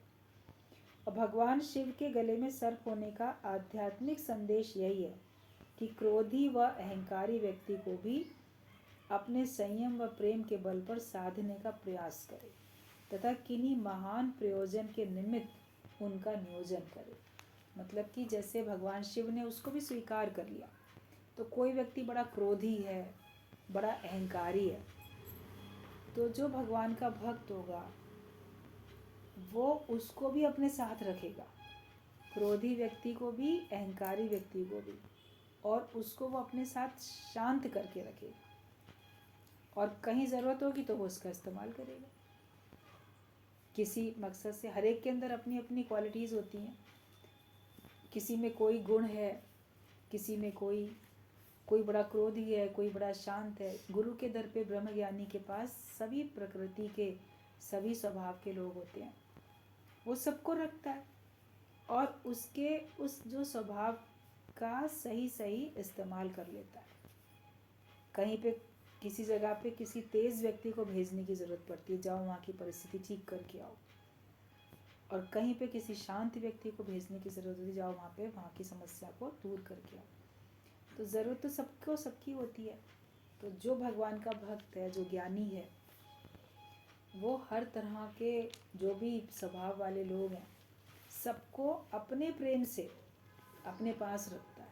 और भगवान शिव के गले में सर्प होने का आध्यात्मिक संदेश यही है कि क्रोधी व अहंकारी व्यक्ति को भी अपने संयम व प्रेम के बल पर साधने का प्रयास करे तथा किन्हीं महान प्रयोजन के निमित्त उनका नियोजन करे। मतलब कि जैसे भगवान शिव ने उसको भी स्वीकार कर लिया। तो कोई व्यक्ति बड़ा क्रोधी है, बड़ा अहंकारी है, तो जो भगवान का भक्त होगा वो उसको भी अपने साथ रखेगा, क्रोधी व्यक्ति को भी, अहंकारी व्यक्ति को भी, और उसको वो अपने साथ शांत करके रखेगा, और कहीं ज़रूरत होगी तो वो उसका इस्तेमाल करेगा किसी मकसद से। हर एक के अंदर अपनी अपनी क्वालिटीज़ होती हैं, किसी में कोई गुण है, किसी में कोई बड़ा क्रोधी है, कोई बड़ा शांत है। गुरु के दर पे ब्रह्मज्ञानी के पास सभी प्रकृति के, सभी स्वभाव के लोग होते हैं, वो सबको रखता है और उसके उस जो स्वभाव का सही सही इस्तेमाल कर लेता है। कहीं पे किसी जगह पे किसी तेज़ व्यक्ति को भेजने की ज़रूरत पड़ती है, जाओ वहाँ की परिस्थिति ठीक करके आओ, और कहीं पे किसी शांत व्यक्ति को भेजने की ज़रूरत होती है, जाओ वहाँ पे वहाँ की समस्या को दूर करके आओ। तो ज़रूरत तो सबको सबकी होती है। तो जो भगवान का भक्त है, जो ज्ञानी है, वो हर तरह के जो भी स्वभाव वाले लोग हैं सबको अपने प्रेम से अपने पास रखता है,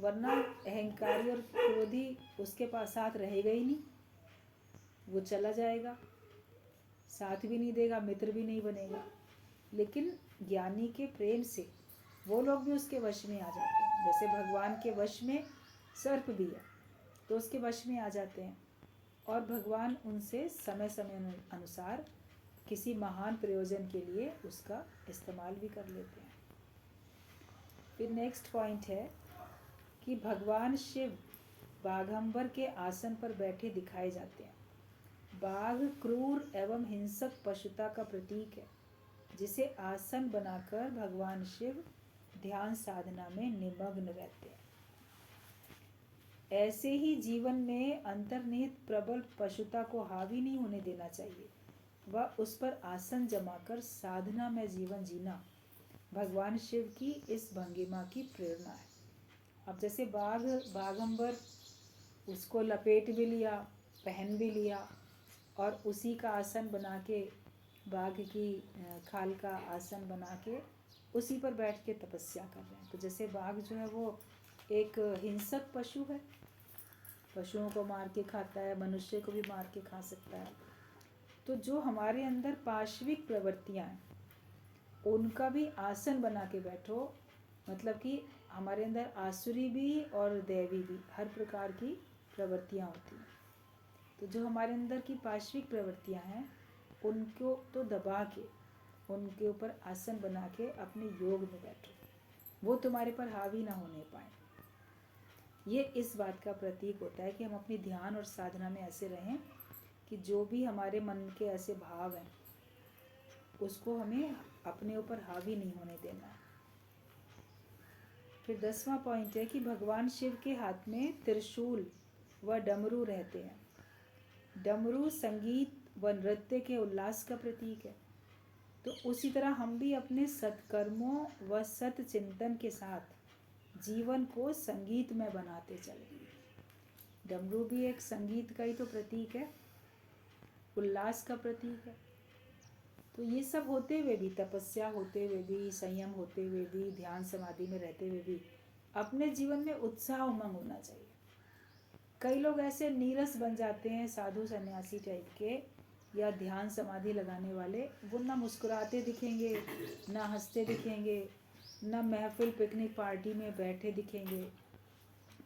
वरना अहंकारी और क्रोधी उसके पास साथ रहेगा ही नहीं, वो चला जाएगा, साथ भी नहीं देगा, मित्र भी नहीं बनेगा। लेकिन ज्ञानी के प्रेम से वो लोग भी उसके वश में आ जाते हैं। जैसे भगवान के वश में सर्प भी है तो उसके वश में आ जाते हैं, और भगवान उनसे समय समय अनुसार किसी महान प्रयोजन के लिए उसका इस्तेमाल भी कर लेते हैं। फिर नेक्स्ट पॉइंट है कि भगवान शिव बाघंबर के आसन पर बैठे दिखाए जाते हैं। बाघ क्रूर एवं हिंसक पशुता का प्रतीक है, जिसे आसन बनाकर भगवान शिव ध्यान साधना में निमग्न रहते हैं। ऐसे ही जीवन में अंतर्निहित प्रबल पशुता को हावी नहीं होने देना चाहिए, वह उस पर आसन जमाकर साधना में जीवन जीना भगवान शिव की इस भंगिमा की प्रेरणा है। अब जैसे बाघंबर उसको लपेट भी लिया, पहन भी लिया, और उसी का आसन बना के, बाघ की खाल का आसन बना के उसी पर बैठ के तपस्या कर रहे हैं। तो जैसे बाघ जो है वो एक हिंसक पशु है, पशुओं को मार के खाता है, मनुष्य को भी मार के खा सकता है। तो जो हमारे अंदर पाश्विक प्रवृत्तियां हैं उनका भी आसन बना के बैठो, मतलब कि हमारे अंदर आसुरी भी और दैवी भी हर प्रकार की प्रवृत्तियां होती हैं। तो जो हमारे अंदर की पाश्विक प्रवृत्तियां हैं उनको तो दबा के उनके ऊपर आसन बना के अपने योग में बैठो, वो तुम्हारे पर हावी ना होने पाए। ये इस बात का प्रतीक होता है कि हम अपनी ध्यान और साधना में ऐसे रहें कि जो भी हमारे मन के ऐसे भाव हैं उसको हमें अपने ऊपर हावी नहीं होने देना है। फिर 10वां पॉइंट है कि भगवान शिव के हाथ में त्रिशूल व डमरू रहते हैं। डमरू संगीत व नृत्य के उल्लास का प्रतीक है। तो उसी तरह हम भी अपने सत्कर्मों व सत चिंतन के साथ जीवन को संगीत में बनाते चले। डमरू भी एक संगीत का ही तो प्रतीक है, उल्लास का प्रतीक है। तो ये सब होते हुए भी, तपस्या होते हुए भी, संयम होते हुए भी, ध्यान समाधि में रहते हुए भी अपने जीवन में उत्साह उमंग होना चाहिए। कई लोग ऐसे नीरस बन जाते हैं, साधु सन्यासी टाइप के या ध्यान समाधि लगाने वाले, वो ना मुस्कुराते दिखेंगे, ना हंसते दिखेंगे, ना महफिल पिकनिक पार्टी में बैठे दिखेंगे।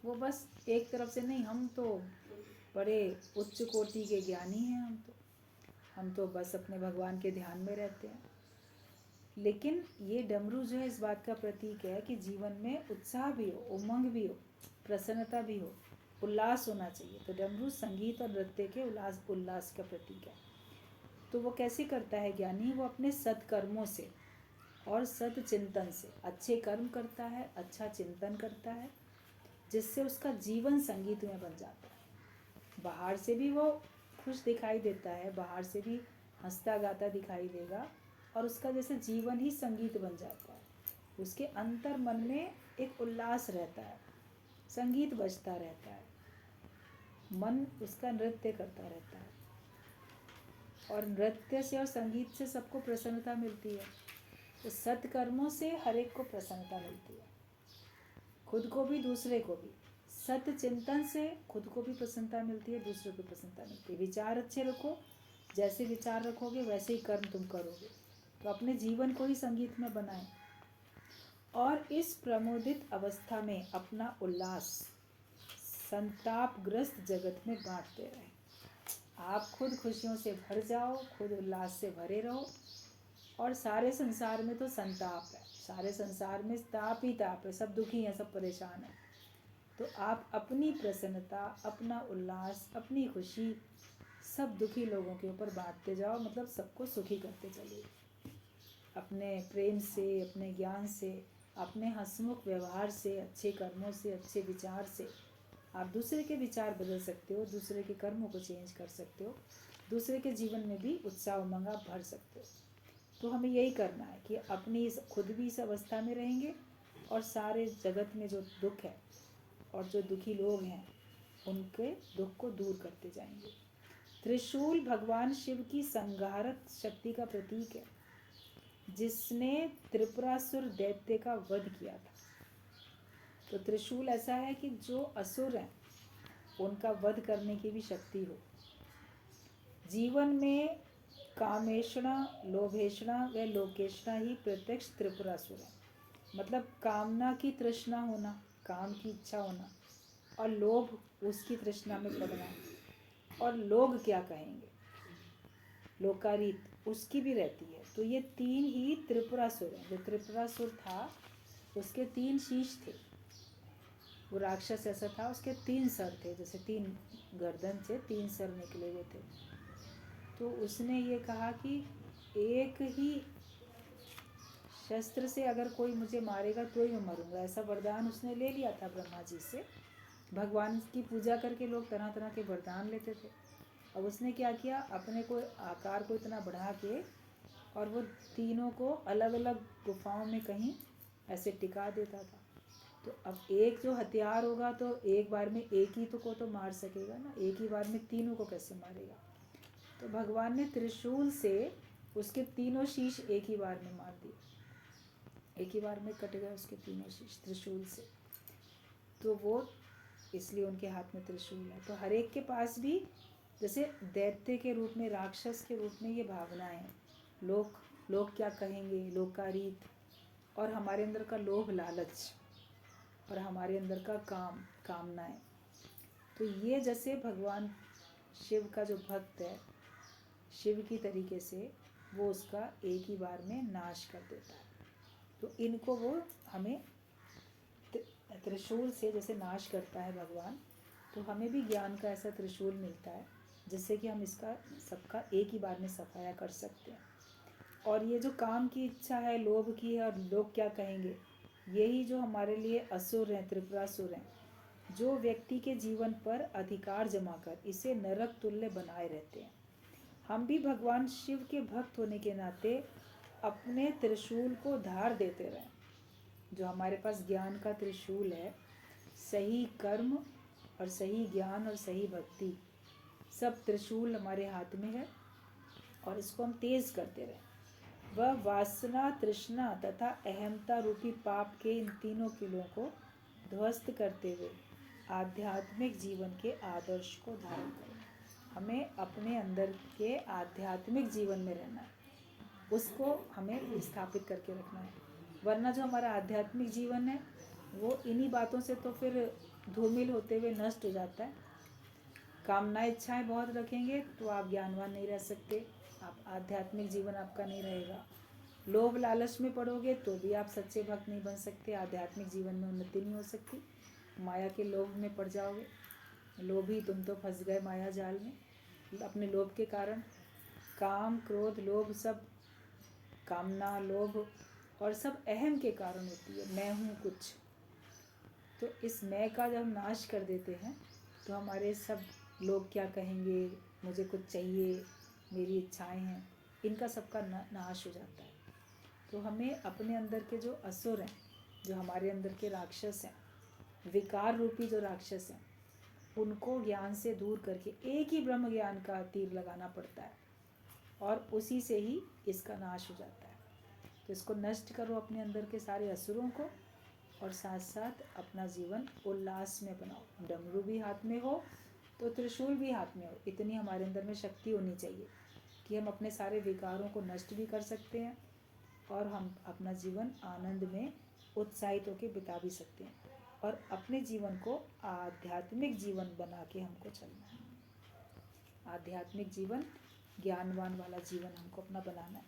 वो बस एक तरफ से नहीं, हम तो बड़े उच्च कोटि के ज्ञानी हैं, हम तो बस अपने भगवान के ध्यान में रहते हैं। लेकिन ये डमरू जो है इस बात का प्रतीक है कि जीवन में उत्साह भी हो, उमंग भी हो, प्रसन्नता भी हो, उल्लास होना चाहिए। तो डमरू संगीत और नृत्य के उल्लास का प्रतीक है। तो वो कैसे करता है ज्ञानी? वो अपने सत्कर्मों से और सत चिंतन से अच्छे कर्म करता है, अच्छा चिंतन करता है, जिससे उसका जीवन संगीत में बन जाता है। बाहर से भी वो खुश दिखाई देता है, बाहर से भी हंसता गाता दिखाई देगा, और उसका जैसे जीवन ही संगीत बन जाता है। उसके अंतर मन में एक उल्लास रहता है, संगीत बजता रहता है, मन उसका नृत्य करता रहता है, और नृत्य से और संगीत से सबको प्रसन्नता मिलती है। तो सत्कर्मों से हर एक को प्रसन्नता मिलती है, खुद को भी दूसरे को भी। सत्य चिंतन से खुद को भी प्रसन्नता मिलती है, दूसरे को प्रसन्नता मिलती है। विचार अच्छे रखो, जैसे विचार रखोगे वैसे ही कर्म तुम करोगे। तो अपने जीवन को ही संगीत में बनाएं और इस प्रमोदित अवस्था में अपना उल्लास संतापग्रस्त जगत में बांटते रहें। आप खुद खुशियों से भर जाओ, खुद उल्लास से भरे रहो। और सारे संसार में तो संताप है, सारे संसार में ताप ही ताप है, सब दुखी हैं, सब परेशान हैं। तो आप अपनी प्रसन्नता, अपना उल्लास, अपनी खुशी सब दुखी लोगों के ऊपर बांटते जाओ, मतलब सबको सुखी करते चलिए। अपने प्रेम से, अपने ज्ञान से, अपने हंसमुख व्यवहार से, अच्छे कर्मों से, अच्छे विचार से आप दूसरे के विचार बदल सकते हो, दूसरे के कर्मों को चेंज कर सकते हो, दूसरे के जीवन में भी उत्साह उमंग आप भर सकते हो। तो हमें यही करना है कि अपनी खुद भी इस अवस्था में रहेंगे और सारे जगत में जो दुख है और जो दुखी लोग हैं उनके दुख को दूर करते जाएंगे। त्रिशूल भगवान शिव की संहारक शक्ति का प्रतीक है, जिसने त्रिपुरासुर दैत्य का वध किया था। तो त्रिशूल ऐसा है कि जो असुर हैं उनका वध करने की भी शक्ति हो। जीवन में कामेषणा, लोभेषणा व लोकेषणा ही प्रत्यक्ष त्रिपुरासुर है। मतलब कामना की तृष्णा होना, काम की इच्छा होना, और लोभ उसकी तृष्णा में पड़ना, और लोग क्या कहेंगे, लोकारीत उसकी भी रहती है। तो ये तीन ही त्रिपुरासुर हैं। जो त्रिपुरासुर था उसके 3 शीश थे। वो राक्षस ऐसा था, उसके 3 सर थे, जैसे 3 गर्दन से 3 सर निकले हुए थे। तो उसने ये कहा कि एक ही शस्त्र से अगर कोई मुझे मारेगा तो ही मैं मरूंगा, ऐसा वरदान उसने ले लिया था ब्रह्मा जी से। भगवान की पूजा करके लोग तरह तरह के वरदान लेते थे। अब उसने क्या किया, अपने को आकार को इतना बढ़ा के और वो तीनों को अलग अलग गुफाओं में कहीं ऐसे टिका देता था। तो अब एक जो हथियार होगा तो एक बार में एक ही को तो मार सकेगा ना, एक ही बार में तीनों को कैसे मारेगा। तो भगवान ने त्रिशूल से उसके तीनों शीश एक ही बार में मार दिए, एक ही बार में कट गए उसके तीनों शीश त्रिशूल से। तो वो इसलिए उनके हाथ में त्रिशूल है। तो हर एक के पास भी जैसे दैत्य के रूप में, राक्षस के रूप में ये भावनाएं हैं, लोग क्या कहेंगे, लोकारीत, और हमारे अंदर का लोभ लालच, और हमारे अंदर का कामनाएं। तो ये जैसे भगवान शिव का जो भक्त है, शिव की तरीके से वो उसका एक ही बार में नाश कर देता है। तो इनको वो हमें त्रिशूल से जैसे नाश करता है भगवान, तो हमें भी ज्ञान का ऐसा त्रिशूल मिलता है जिससे कि हम इसका सबका एक ही बार में सफाया कर सकते हैं। और ये जो काम की इच्छा है, लोभ की है, और लोग क्या कहेंगे, यही जो हमारे लिए असुर हैं, त्रिपुरासुर हैं, जो व्यक्ति के जीवन पर अधिकार जमाकर इसे नरक तुल्य बनाए रहते हैं। हम भी भगवान शिव के भक्त होने के नाते अपने त्रिशूल को धार देते रहें। जो हमारे पास ज्ञान का त्रिशूल है, सही कर्म और सही ज्ञान और सही भक्ति, सब त्रिशूल हमारे हाथ में है, और इसको हम तेज करते रहें। वह वासना, तृष्णा तथा अहमता रूपी पाप के इन तीनों किलों को ध्वस्त करते हुए आध्यात्मिक जीवन के आदर्श को धारण करें। हमें अपने अंदर के आध्यात्मिक जीवन में रहना है, उसको हमें स्थापित करके रखना है। वरना जो हमारा आध्यात्मिक जीवन है वो इन्हीं बातों से तो फिर धूमिल होते हुए नष्ट हो जाता है। कामना इच्छाएं बहुत रखेंगे तो आप ज्ञानवान नहीं रह सकते, आप आध्यात्मिक जीवन आपका नहीं रहेगा। लोभ लालच में पड़ोगे तो भी आप सच्चे भक्त नहीं बन सकते, आध्यात्मिक जीवन में उन्नति नहीं हो सकती। माया के लोभ में पड़ जाओगे, लोभी तुम तो फंस गए माया जाल में अपने लोभ के कारण। काम, क्रोध, लोभ, सब कामना, लोभ और सब अहम के कारण होती है, मैं हूँ कुछ। तो इस मैं का जब नाश कर देते हैं तो हमारे सब लोग क्या कहेंगे, मुझे कुछ चाहिए, मेरी इच्छाएं हैं, इनका सबका नाश हो जाता है। तो हमें अपने अंदर के जो असुर हैं, जो हमारे अंदर के राक्षस हैं, विकार रूपी जो राक्षस हैं, उनको ज्ञान से दूर करके एक ही ब्रह्म ज्ञान का तीर लगाना पड़ता है और उसी से ही इसका नाश हो जाता है। तो इसको नष्ट करो अपने अंदर के सारे असुरों को, और साथ साथ अपना जीवन उल्लास में बनाओ। डमरू भी हाथ में हो तो त्रिशूल भी हाथ में हो। इतनी हमारे अंदर में शक्ति होनी चाहिए कि हम अपने सारे विकारों को नष्ट भी कर सकते हैं और हम अपना जीवन आनंद में उत्साहित होकर बिता भी सकते हैं। और अपने जीवन को आध्यात्मिक जीवन बना के हमको चलना है। आध्यात्मिक जीवन, ज्ञानवान वाला जीवन हमको अपना बनाना है।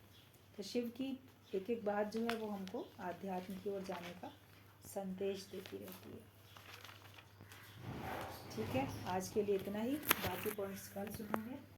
तो शिव की एक एक बात जो है वो हमको आध्यात्म की ओर जाने का संदेश देती रहती है। ठीक है, आज के लिए इतना ही, बाकी पॉइंट्स कल सुनेंगे।